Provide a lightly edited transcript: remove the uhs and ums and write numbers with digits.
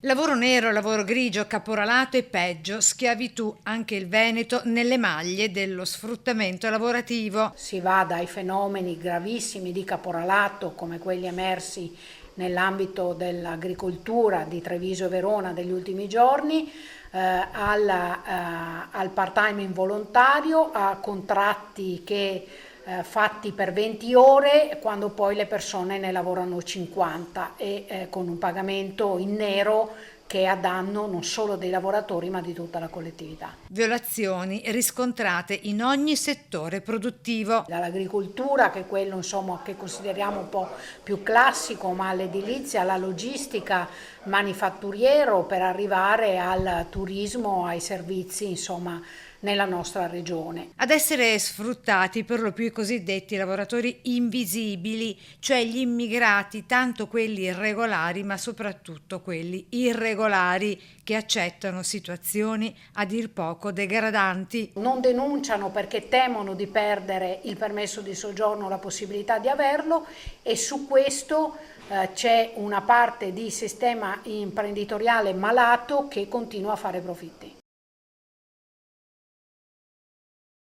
Lavoro nero, lavoro grigio, caporalato e peggio, schiavitù, anche il Veneto, nelle maglie dello sfruttamento lavorativo. Si va dai fenomeni gravissimi di caporalato come quelli emersi nell'ambito dell'agricoltura di Treviso e Verona degli ultimi giorni, al part-time involontario, a contratti che fatti per 20 ore quando poi le persone ne lavorano 50 e con un pagamento in nero che è a danno non solo dei lavoratori ma di tutta la collettività. Violazioni riscontrate in ogni settore produttivo. Dall'agricoltura, che è quello insomma, che consideriamo un po' più classico, ma all'edilizia, alla logistica, manifatturiero, per arrivare al turismo, ai servizi insomma, nella nostra regione. Ad essere sfruttati per lo più i cosiddetti lavoratori invisibili, cioè gli immigrati, tanto quelli irregolari ma soprattutto quelli irregolari che accettano situazioni a dir poco degradanti. Non denunciano perché temono di perdere il permesso di soggiorno, la possibilità di averlo, e su questo c'è una parte di sistema imprenditoriale malato che continua a fare profitti.